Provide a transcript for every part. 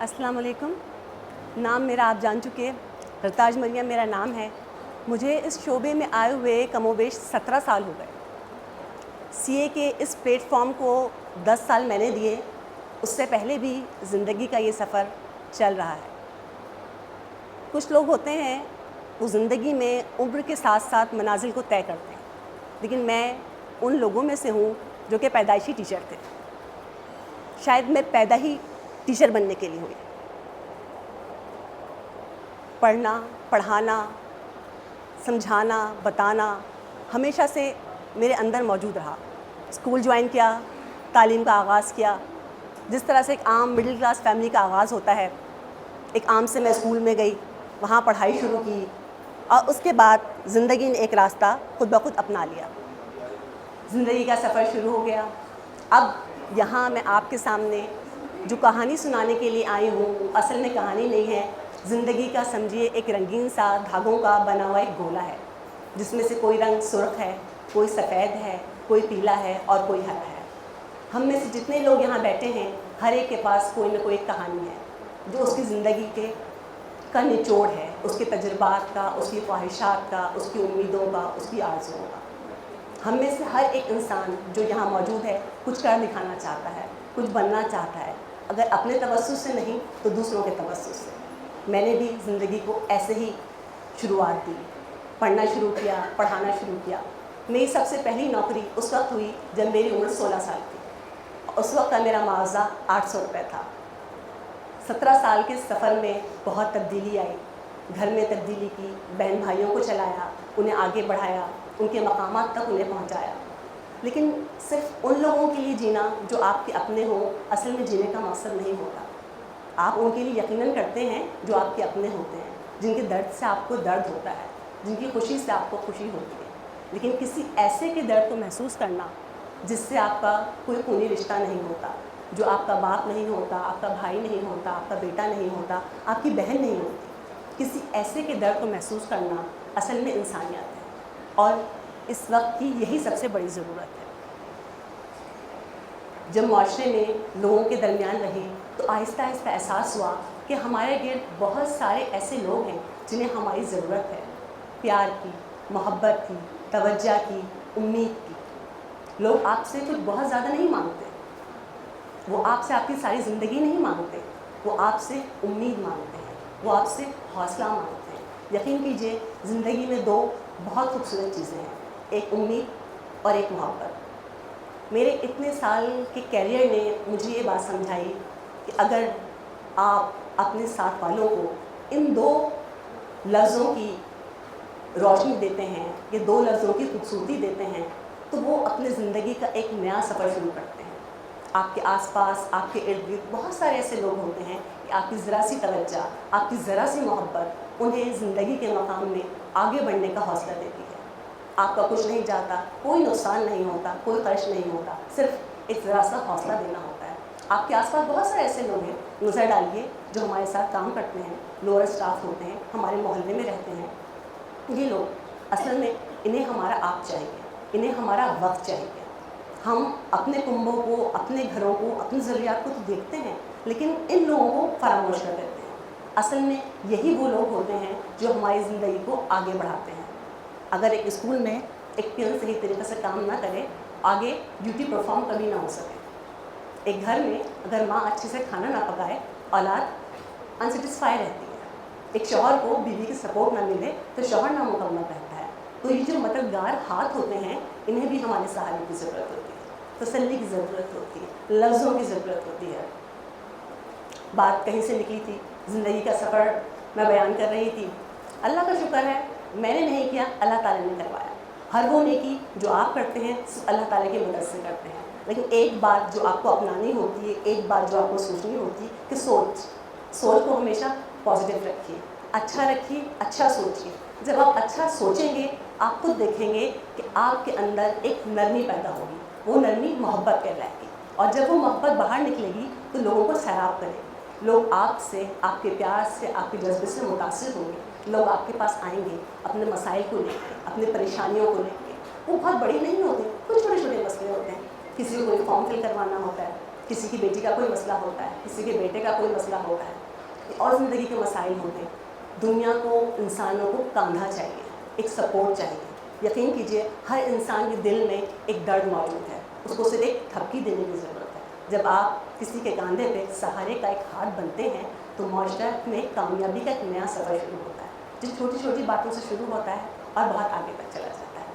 السلام علیکم. نام میرا آپ جان چکے. رتاج مریم میرا نام ہے. مجھے اس شعبے میں آئے ہوئے کم و بیش 17 سال ہو گئے. سی اے کے اس پلیٹ فارم کو 10 سال میں نے دیے. اس سے پہلے بھی زندگی کا یہ سفر چل رہا ہے. کچھ لوگ ہوتے ہیں وہ زندگی میں عمر کے ساتھ ساتھ منازل کو طے کرتے ہیں، لیکن میں ان لوگوں میں سے ہوں جو کہ پیدائشی ٹیچر تھے. شاید میں پیدا ہی ٹیچر بننے کے لیے ہوئی. پڑھنا، پڑھانا، سمجھانا، بتانا ہمیشہ سے میرے اندر موجود رہا. اسکول جوائن کیا، تعلیم کا آغاز کیا. جس طرح سے ایک عام مڈل کلاس فیملی کا آغاز ہوتا ہے، ایک عام سے میں اسکول میں گئی، وہاں پڑھائی شروع کی، اور اس کے بعد زندگی نے ایک راستہ خود بخود اپنا لیا. زندگی کا سفر شروع ہو گیا. اب یہاں میں آپ کے سامنے جو کہانی سنانے کے لیے آئی ہوں، اصل میں کہانی نہیں ہے. زندگی کا سمجھیے ایک رنگین سا دھاگوں کا بنا ہوا ایک گولا ہے، جس میں سے کوئی رنگ سرخ ہے، کوئی سفید ہے، کوئی پیلا ہے اور کوئی ہرا ہے. ہم میں سے جتنے لوگ یہاں بیٹھے ہیں، ہر ایک کے پاس کوئی نہ کوئی ایک کہانی ہے جو اس کی زندگی کا نچوڑ ہے، اس کے تجربات کا، اس کی خواہشات کا، اس کی امیدوں کا، اس کی آرزوؤں کا. ہم میں سے ہر ایک انسان جو یہاں موجود ہے کچھ کر دکھانا چاہتا ہے، کچھ بننا چاہتا ہے. اگر اپنے توسط سے نہیں تو دوسروں کے توسط سے. میں نے بھی زندگی کو ایسے ہی شروعات دی. پڑھنا شروع کیا، پڑھانا شروع کیا. میری سب سے پہلی نوکری اس وقت ہوئی جب میری عمر 16 سال تھی. اس وقت کا میرا معاوضہ 800 روپے تھا. 17 سال کے سفر میں بہت تبدیلی آئی. گھر میں تبدیلی کی، بہن بھائیوں کو چلایا، انہیں آگے بڑھایا، ان کے مقامات تک انہیں پہنچایا. لیکن صرف ان لوگوں کے لیے جینا جو آپ کے اپنے ہوں اصل میں جینے کا مقصد نہیں ہوتا. آپ ان کے لیے یقیناً کرتے ہیں جو آپ کے اپنے ہوتے ہیں، جن کے درد سے آپ کو درد ہوتا ہے، جن کی خوشی سے آپ کو خوشی ہوتی ہے. لیکن کسی ایسے کے درد کو محسوس کرنا جس سے آپ کا کوئی خونی رشتہ نہیں ہوتا، جو آپ کا باپ نہیں ہوتا، آپ کا بھائی نہیں ہوتا، آپ کا بیٹا نہیں ہوتا، آپ کی بہن نہیں ہوتی، کسی ایسے کے درد کو محسوس کرنا اصل میں انسانیت ہے. اور اس وقت کی یہی سب سے بڑی ضرورت ہے. جب معاشرے میں لوگوں کے درمیان رہی تو آہستہ آہستہ احساس ہوا کہ ہمارے گرد بہت سارے ایسے لوگ ہیں جنہیں ہماری ضرورت ہے. پیار کی، محبت کی، توجہ کی، امید کی. لوگ آپ سے کچھ بہت زیادہ نہیں مانگتے، وہ آپ سے آپ کی ساری زندگی نہیں مانگتے، وہ آپ سے امید مانگتے ہیں، وہ آپ سے حوصلہ مانگتے ہیں. یقین کیجئے زندگی میں دو بہت خوبصورت چیزیں ہیں، ایک امید اور ایک محبت. میرے اتنے سال کے کیریئر نے مجھے یہ بات سمجھائی کہ اگر آپ اپنے ساتھ والوں کو ان دو لفظوں کی روشنی دیتے ہیں، یہ دو لفظوں کی خوبصورتی دیتے ہیں، تو وہ اپنے زندگی کا ایک نیا سفر شروع کرتے ہیں. آپ کے آس پاس، آپ کے ارد گرد بہت سارے ایسے لوگ ہوتے ہیں کہ آپ کی ذرا سی توجہ، آپ کی ذرا سی محبت انہیں زندگی کے مقام میں آگے بڑھنے کا حوصلہ دیتی ہے. آپ کا کچھ نہیں جاتا، کوئی نقصان نہیں ہوتا، کوئی خرچ نہیں ہوتا، صرف ایک ذرا سا حوصلہ دینا ہوتا ہے. آپ کے آس پاس بہت سارے ایسے لوگ ہیں، نظر ڈالیے، جو ہمارے ساتھ کام کرتے ہیں، لوور اسٹاف ہوتے ہیں، ہمارے محلے میں رہتے ہیں. یہ لوگ اصل میں انہیں ہمارا آپ چاہیے، انہیں ہمارا وقت چاہیے. ہم اپنے کنبوں کو، اپنے گھروں کو، اپنی ضروریات کو تو دیکھتے ہیں، لیکن ان لوگوں کو فراموش کر دیتے ہیں. اصل میں یہی وہ لوگ ہوتے ہیں جو ہماری زندگی کو آگے بڑھاتے ہیں. اگر ایک اسکول میں ایک پیون صحیح طریقے سے کام نہ کرے، آگے ڈیوٹی پرفارم کبھی نہ ہو سکے. ایک گھر میں اگر ماں اچھے سے کھانا نہ پکائے، اولاد انسیٹسفائی رہتی ہے. ایک شوہر کو بیوی کی سپورٹ نہ ملے تو شوہر نامکمل رہتا ہے. تو یہ جو مددگار ہاتھ ہوتے ہیں، انہیں بھی ہمارے سہارے کی ضرورت ہوتی ہے، تسلی کی ضرورت ہوتی ہے، لفظوں کی ضرورت ہوتی ہے. بات کہیں سے نکلی تھی، زندگی کا سفر میں بیان کر رہی تھی. اللہ کا شکر ہے میں نے نہیں کیا، اللہ تعالیٰ نے کروایا. ہر وہ نیکی جو آپ کرتے ہیں صرف اللہ تعالیٰ کی مدد سے کرتے ہیں. لیکن ایک بات جو آپ کو اپنانی ہوتی ہے، ایک بات جو آپ کو سوچنی ہوتی ہے کہ سوچ کو ہمیشہ پازیٹیو رکھیے، اچھا رکھیے، اچھا سوچیے. جب آپ اچھا سوچیں گے، آپ خود دیکھیں گے کہ آپ کے اندر ایک نرمی پیدا ہوگی. وہ نرمی محبت کہلائے گی، اور جب وہ محبت باہر نکلے گی تو لوگوں کو سیراب کرے گی. لوگ آپ سے، آپ کے پیار سے، آپ کے جذبے سے متاثر ہوں گے. لوگ آپ کے پاس آئیں گے اپنے مسائل کو لے کے، اپنے پریشانیوں کو لے کے. وہ بہت بڑی نہیں ہوتی، کچھ چھوٹے چھوٹے مسئلے ہوتے ہیں. کسی کو کوئی فارم فل کروانا ہوتا ہے، کسی کی بیٹی کا کوئی مسئلہ ہوتا ہے, کسی کے بیٹے کا کوئی مسئلہ ہوتا ہے, اور زندگی کے مسائل ہوتے ہیں. دنیا کو, انسانوں کو کاندھا چاہیے, ایک سپورٹ چاہیے. یقین کیجئے ہر انسان کے دل میں ایک درد موجود ہے, اس کو صرف ایک تھپکی دینے کی ضرورت ہے. جب آپ کسی کے کاندھے پہ سہارے کا ایک ہاتھ بنتے ہیں تو معاشرہ میں کامیابی کا ایک نیا سفر شروع ہوتا ہے, جو چھوٹی چھوٹی باتوں سے شروع ہوتا ہے اور بہت آگے تک چلا جاتا ہے.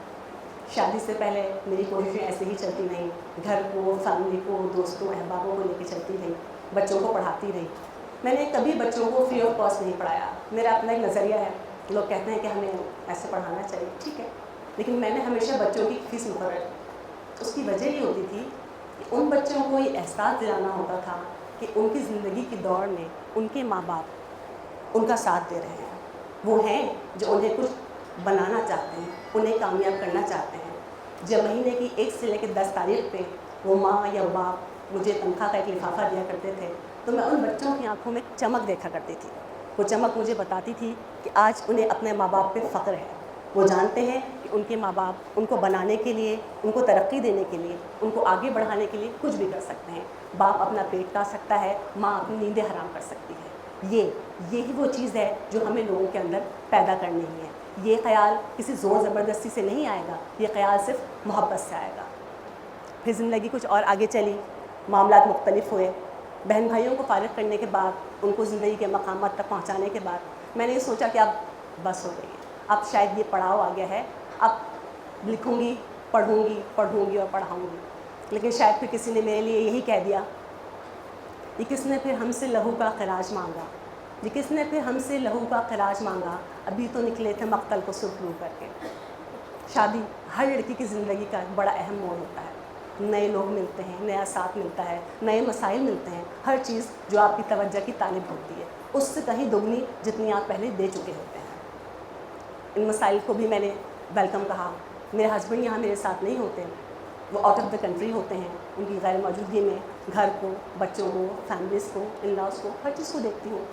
شادی سے پہلے میری کوششیں ایسے ہی چلتی رہیں, گھر کو, فیملی کو, دوستوں, احبابوں کو لے کے چلتی رہی, بچوں کو پڑھاتی رہی. میں نے کبھی بچوں کو فری آف کاسٹ نہیں پڑھایا. میرا اپنا ایک نظریہ ہے, لوگ کہتے ہیں کہ ہمیں ایسے پڑھانا چاہیے, ٹھیک ہے, لیکن میں نے ہمیشہ بچوں کی فیس مقرر کی. اس کی وجہ یہ ہوتی تھی کہ ان بچوں کو یہ احساس دلانا ہوتا تھا کہ ان کی زندگی کی دوڑ میں ان کے ماں باپ ان کا ساتھ دے رہے ہیں. وہ ہیں جو انہیں کچھ بنانا چاہتے ہیں, انہیں کامیاب کرنا چاہتے ہیں. جب مہینے کی 1 سے لے کے 10 تاریخ پہ وہ ماں یا باپ مجھے تنخواہ کا ایک لفافہ دیا کرتے تھے تو میں ان بچوں کی آنکھوں میں چمک دیکھا کرتی تھی. وہ چمک مجھے بتاتی تھی کہ آج انہیں اپنے ماں باپ پہ فخر ہے. وہ جانتے ہیں کہ ان کے ماں باپ ان کو بنانے کے لیے, ان کو ترقی دینے کے لیے, ان کو آگے بڑھانے کے لیے کچھ بھی کر سکتے ہیں. باپ اپنا پیٹ کاٹ سکتا ہے, ماں اپنی نیندیں حرام کر سکتی ہے. یہی وہ چیز ہے جو ہمیں لوگوں کے اندر پیدا کرنی ہے. یہ خیال کسی زور زبردستی سے نہیں آئے گا, یہ خیال صرف محبت سے آئے گا. پھر زندگی کچھ اور آگے چلی, معاملات مختلف ہوئے. بہن بھائیوں کو فارغ کرنے کے بعد, ان کو زندگی کے مقامات تک پہنچانے کے بعد میں نے یہ سوچا کہ اب بس ہو گئی ہے, اب شاید یہ پڑاؤ آ گیا ہے, اب لکھوں گی, پڑھوں گی اور پڑھاؤں گی. لیکن شاید پھر کسی نے میرے لیے یہی کہہ دیا, یہ کس نے پھر ہم سے لہو کا خراج مانگا, یہ کس نے پھر ہم سے لہو کا خراج مانگا, ابھی تو نکلے تھے مقتل کو سرخرو کر کے. شادی ہر لڑکی کی زندگی کا ایک بڑا اہم موڑ ہوتا ہے. نئے لوگ ملتے ہیں, نیا ساتھ ملتا ہے, نئے مسائل ملتے ہیں. ہر چیز جو آپ کی توجہ کی طالب ہوتی ہے اس سے کہیں دگنی جتنی آپ پہلے دے چکے ہوتے ہیں. ان مسائل کو بھی میں نے ویلکم کہا. میرے ہسبینڈ یہاں میرے ساتھ نہیں ہوتے, وہ آؤٹ آف دا کنٹری ہوتے ہیں. ان کی غیر موجودگی میں گھر کو, بچوں کو, فیملیز کو, ان لاز کو, ہر چیز کو دیکھتی ہوں.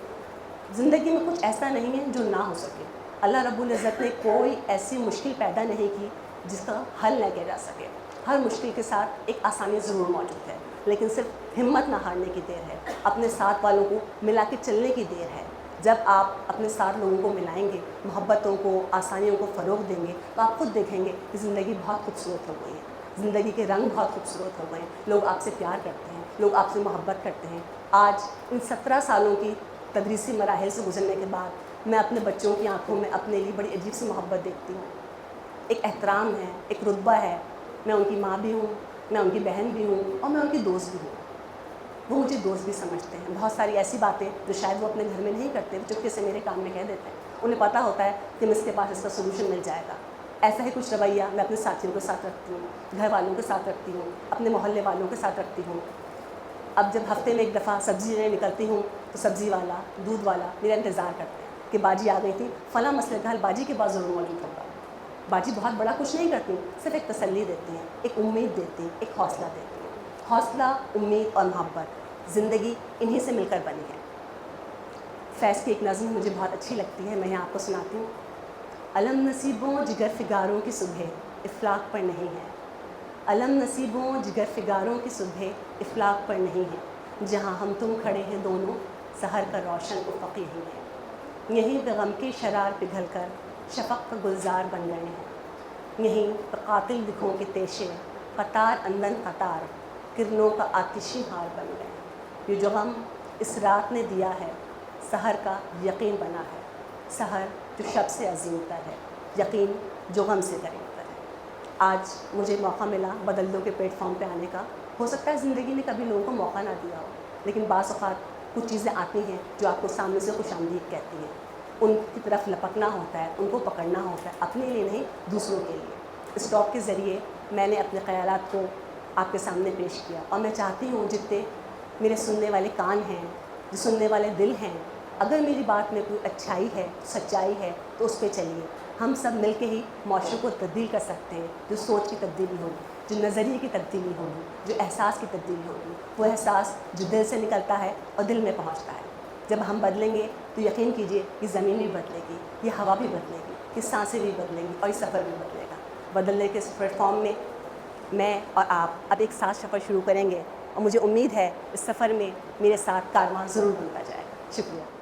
زندگی میں کچھ ایسا نہیں ہے جو نہ ہو سکے. اللہ رب العزت نے کوئی ایسی مشکل پیدا نہیں کی جس کا حل نہ کیا جا سکے. ہر مشکل کے ساتھ ایک آسانی ضرور موجود ہے, لیکن صرف ہمت نہ ہارنے کی دیر ہے, اپنے ساتھ والوں کو ملا کے چلنے کی دیر ہے. جب آپ اپنے ساتھ لوگوں کو ملائیں گے, محبتوں کو, آسانیوں کو فروغ دیں گے تو آپ خود دیکھیں گے کہ زندگی بہت خوبصورت ہو گئی ہے. زندگی کے رنگ بہت خوبصورت ہو گئے ہیں. لوگ آپ سے پیار کرتے ہیں, لوگ آپ سے محبت کرتے ہیں. آج ان 17 سالوں کی تدریسی مراحل سے گزرنے کے بعد میں اپنے بچوں کی آنکھوں میں اپنے لیے بڑی عجیب سی محبت دیکھتی ہوں. ایک احترام ہے, ایک رتبہ ہے. میں ان کی ماں بھی ہوں, میں ان کی بہن بھی ہوں, اور میں ان کی دوست بھی ہوں. وہ مجھے دوست بھی سمجھتے ہیں. بہت ساری ایسی باتیں جو شاید وہ اپنے گھر میں نہیں کرتے, وہ چپکے سے میرے کام میں کہہ دیتے ہیں. انہیں پتہ ہوتا ہے کہ اس کے پاس اس کا سولوشن مل جائے گا. ایسا ہی کچھ رویہ میں اپنے ساتھیوں کے ساتھ رکھتی ہوں, گھر والوں کے ساتھ رکھتی ہوں, اپنے محلے والوں کے ساتھ رکھتی ہوں. اب جب ہفتے میں ایک دفعہ سبزی لینے نکلتی ہوں تو سبزی والا, دودھ والا میرا انتظار کرتے ہیں کہ باجی آ گئی تھی, فلاں مسئلے کا حل باجی کے پاس ضرور موجود ہوگا. باجی بہت بڑا کچھ نہیں کرتی, صرف ایک تسلی دیتی ہیں, ایک امید دیتی ہیں, ایک حوصلہ دیتی ہیں. حوصلہ, امید اور محبت, زندگی انہی سے مل کر بنی ہے. فیض کی ایک نظم مجھے بہت اچھی لگتی ہے, میں یہاں آپ کو سناتی ہوں. علم نصیبوں جگر فگاروں کی صبح افلاق پر نہیں ہے. علم نصیبوں جگر فگاروں کی صبح افلاق پر نہیں ہے. جہاں ہم تم کھڑے ہیں دونوں, سحر کا روشن افق یہی ہے. یہیں پہ غم کے شرار پگھل کر شفق کا گلزار بن گئے ہیں. یہیں پہ قاتل دکھوں کے تیشے قطار اندن قطار کرنوں کا آتشی ہار بن گئے ہیں. یہ جو غم اس رات نے دیا ہے, سحر کا یقین بنا ہے. سحر جو شب سے عظیم تر ہے, یقین جو غم سے قریب تر ہے. آج مجھے موقع ملا بدل دو کے پلیٹ فارم پہ آنے کا. ہو سکتا ہے زندگی نے کبھی لوگوں کو موقع نہ دیا ہو, لیکن بعض اوقات کچھ چیزیں آتی ہیں جو آپ کو سامنے سے خوش آمدید کہتی ہیں. ان کی طرف لپکنا ہوتا ہے, ان کو پکڑنا ہوتا ہے, اپنے لیے نہیں دوسروں کے لیے. اس ٹاک کے ذریعے میں نے اپنے خیالات کو آپ کے سامنے پیش کیا, اور میں چاہتی ہوں جتنے میرے سننے والے کان ہیں, جو سننے والے دل ہیں, اگر میری بات میں کوئی اچھائی ہے, سچائی ہے تو اس پہ چلیے. ہم سب مل کے ہی معاشرے کو تبدیل کر سکتے ہیں. جو سوچ کی تبدیلی ہوگی, جو نظریے کی تبدیلی ہوگی, جو احساس کی تبدیلی ہوگی, وہ احساس جو دل سے نکلتا ہے اور دل میں پہنچتا ہے. جب ہم بدلیں گے تو یقین کیجئے یہ زمین بھی بدلے گی, یہ ہوا بھی بدلے گی, یہ سانسیں بھی بدلیں گی, اور یہ سفر بھی بدلے گا. بدلنے کے اس پلیٹ فارم میں میں اور آپ اب ایک ساتھ سفر شروع کریں گے. اور مجھے امید ہے اس سفر میں میرے ساتھ کارواں ضرور بنتا جائے گا. شکریہ.